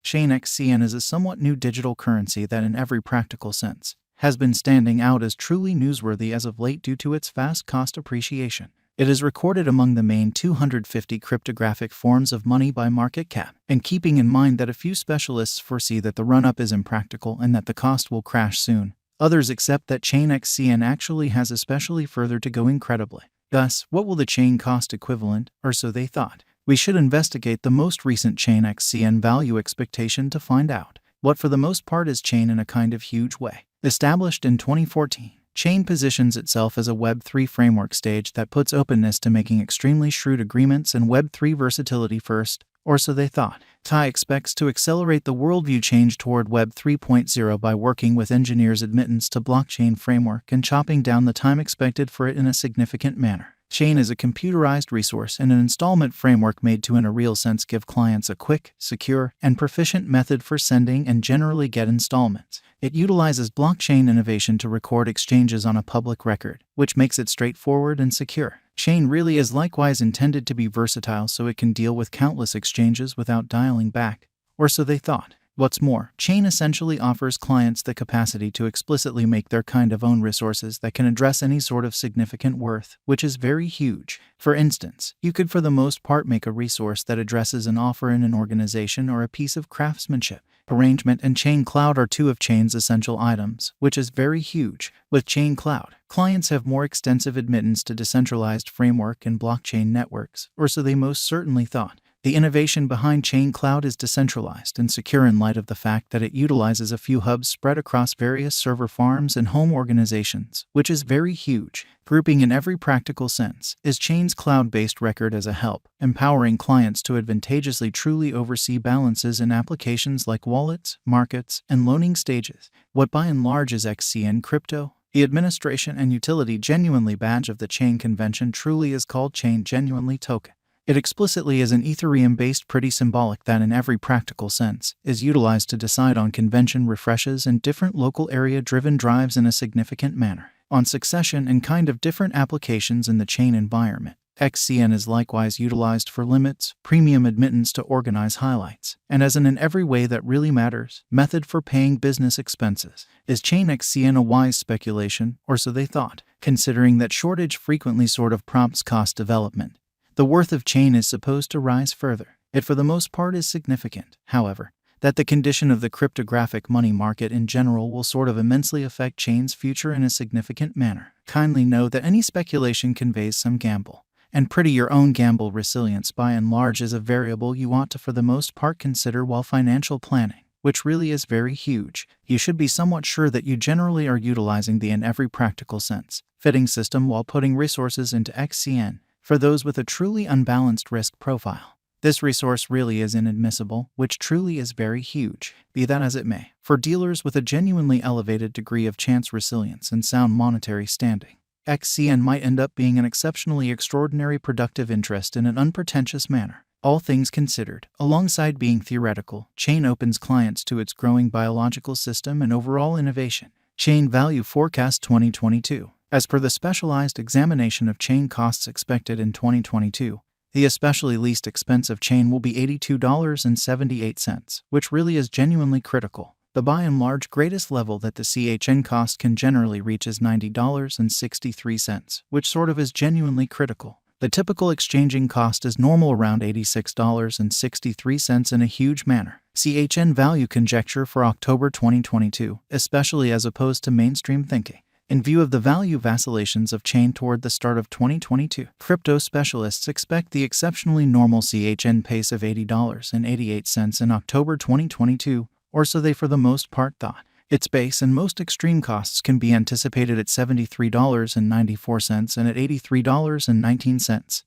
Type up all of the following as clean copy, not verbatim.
Chain XCN is a somewhat new digital currency that in every practical sense has been standing out as truly newsworthy as of late due to its fast cost appreciation. It is recorded among the main 250 cryptographic forms of money by market cap, and keeping in mind that a few specialists foresee that the run-up is impractical and that the cost will crash soon, others accept that Chain XCN actually has especially further to go incredibly. Thus, what will the chain cost equivalent, or so they thought? We should investigate the most recent Chain XCN value expectation to find out what for the most part is Chain in a kind of huge way. Established in 2014, Chain positions itself as a Web3 framework stage that puts openness to making extremely shrewd agreements and Web3 versatility first, or so they thought. TAI expects to accelerate the worldview change toward Web 3.0 by working with engineers' admittance to blockchain framework and chopping down the time expected for it in a significant manner. Chain is a computerized resource and an installment framework made to in a real sense give clients a quick, secure, and proficient method for sending and generally get installments. It utilizes blockchain innovation to record exchanges on a public record, which makes it straightforward and secure. Chain really is likewise intended to be versatile so it can deal with countless exchanges without dialing back, or so they thought. What's more, Chain essentially offers clients the capacity to explicitly make their kind of own resources that can address any sort of significant worth, which is very huge. For instance, you could for the most part make a resource that addresses an offer in an organization or a piece of craftsmanship. Arrangement and Chain Cloud are two of Chain's essential items, which is very huge. With Chain Cloud, clients have more extensive admittance to decentralized framework and blockchain networks, or so they most certainly thought. The innovation behind Chain Cloud is decentralized and secure in light of the fact that it utilizes a few hubs spread across various server farms and home organizations, which is very huge. Grouping in every practical sense is Chain's cloud-based record as a help, empowering clients to advantageously truly oversee balances in applications like wallets, markets, and loaning stages. What by and large is XCN crypto? The administration and utility genuinely badge of the Chain convention truly is called Chain Genuinely Token. It explicitly is an Ethereum-based pretty symbolic that in every practical sense is utilized to decide on convention refreshes and different local area-driven drives in a significant manner. On succession and kind of different applications in the Chain environment, XCN is likewise utilized for limits, premium admittance to organize highlights, and as an in every way that really matters, method for paying business expenses. Is Chain XCN a wise speculation, or so they thought, considering that shortage frequently sort of prompts cost development? The worth of Chain is supposed to rise further. It for the most part is significant, however, that the condition of the cryptographic money market in general will sort of immensely affect Chain's future in a significant manner. Kindly know that any speculation conveys some gamble, and pretty your own gamble resilience by and large is a variable you ought to for the most part consider while financial planning, which really is very huge. You should be somewhat sure that you generally are utilizing the in every practical sense fitting system while putting resources into XCN. For those with a truly unbalanced risk profile, this resource really is inadmissible, which truly is very huge. Be that as it may, for dealers with a genuinely elevated degree of chance resilience and sound monetary standing, XCN might end up being an exceptionally extraordinary productive interest in an unpretentious manner. All things considered, alongside being theoretical, Chain opens clients to its growing biological system and overall innovation. Chain Value Forecast 2022. As per the specialized examination of Chain costs expected in 2022, the especially least expensive Chain will be $82.78, which really is genuinely critical. The by and large greatest level that the CHN cost can generally reach is $90.63, which sort of is genuinely critical. The typical exchanging cost is normal around $86.63 in a huge manner. CHN value conjecture for October 2022, especially as opposed to mainstream thinking. In view of the value vacillations of Chain toward the start of 2022, crypto specialists expect the exceptionally normal CHN pace of $80.88 in October 2022, or so they for the most part thought. Its base and most extreme costs can be anticipated at $73.94 and at $83.19.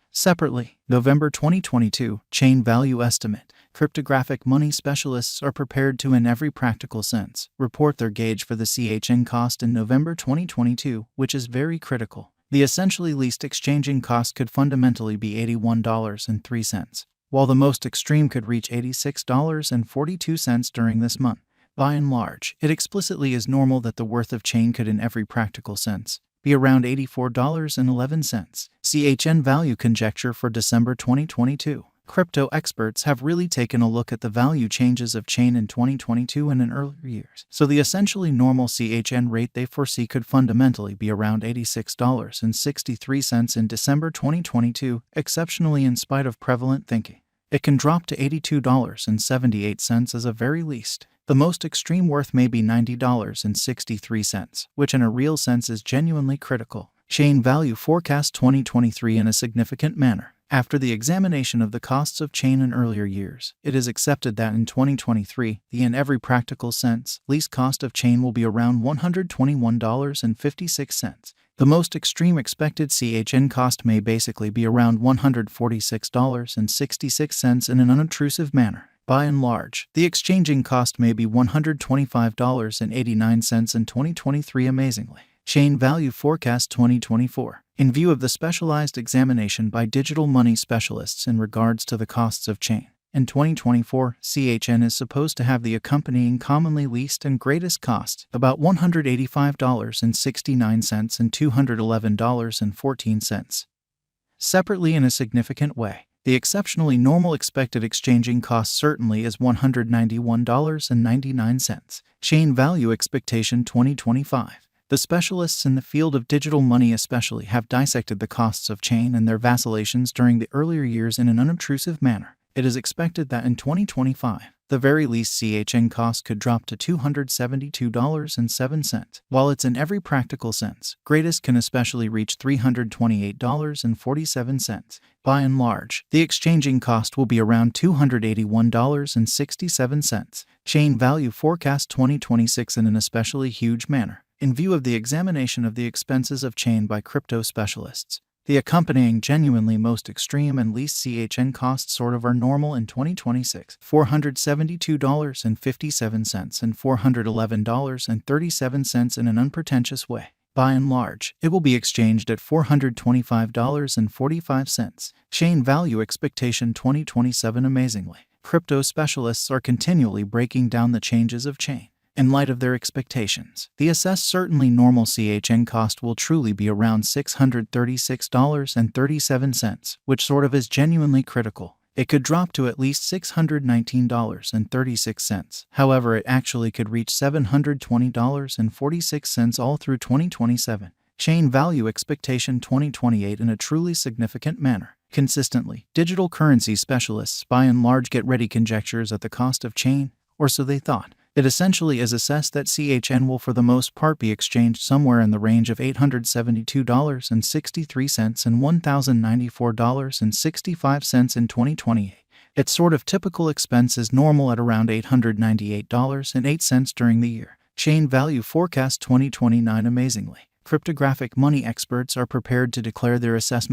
Separately, November 2022, Chain Value Estimate. Cryptographic money specialists are prepared to in every practical sense report their gauge for the CHN cost in November 2022, which is very critical. The essentially least exchanging cost could fundamentally be $81.03, while the most extreme could reach $86.42 during this month. By and large, it explicitly is normal that the worth of Chain could in every practical sense be around $84.11. CHN value conjecture for December 2022. Crypto experts have really taken a look at the value changes of chain in 2022 and in earlier years. So the essentially normal CHN rate they foresee could fundamentally be around $86.63 in December 2022, exceptionally in spite of prevalent thinking. It can drop to $82.78 as a very least. The most extreme worth may be $90.63, which in a real sense is genuinely critical. Chain value forecast 2023 in a significant manner. After the examination of the costs of chain in earlier years, it is accepted that in 2023, the in every practical sense, least cost of chain will be around $121.56. The most extreme expected CHN cost may basically be around $146.66 in an unobtrusive manner. By and large, the exchanging cost may be $125.89 in 2023 amazingly. Chain value forecast 2024. In view of the specialized examination by digital money specialists in regards to the costs of chain, in 2024, CHN is supposed to have the accompanying commonly least and greatest cost, about $185.69 and $211.14. Separately in a significant way, the exceptionally normal expected exchanging cost certainly is $191.99. Chain value expectation 2025. The specialists in the field of digital money especially have dissected the costs of chain and their vacillations during the earlier years in an unobtrusive manner. It is expected that in 2025, the very least CHN cost could drop to $272.07, while it's in every practical sense, greatest can especially reach $328.47. By and large, the exchanging cost will be around $281.67. Chain value forecast 2026 in an especially huge manner. In view of the examination of the expenses of chain by crypto specialists, the accompanying genuinely most extreme and least CHN costs sort of are normal in 2026, $472.57 and $411.37 in an unpretentious way. By and large, it will be exchanged at $425.45. Chain value expectation 2027 amazingly. Crypto specialists are continually breaking down the changes of chain. In light of their expectations, the assessed certainly normal CHN cost will truly be around $636.37, which sort of is genuinely critical. It could drop to at least $619.36. However, it actually could reach $720.46 all through 2027. Chain value expectation 2028 in a truly significant manner. Consistently, digital currency specialists by and large get ready conjectures at the cost of chain, or so they thought. It essentially is assessed that CHN will for the most part be exchanged somewhere in the range of $872.63 and $1,094.65 in 2028. Its sort of typical expense is normal at around $898.08 during the year. Chain value forecast 2029 amazingly. Cryptographic money experts are prepared to declare their assessment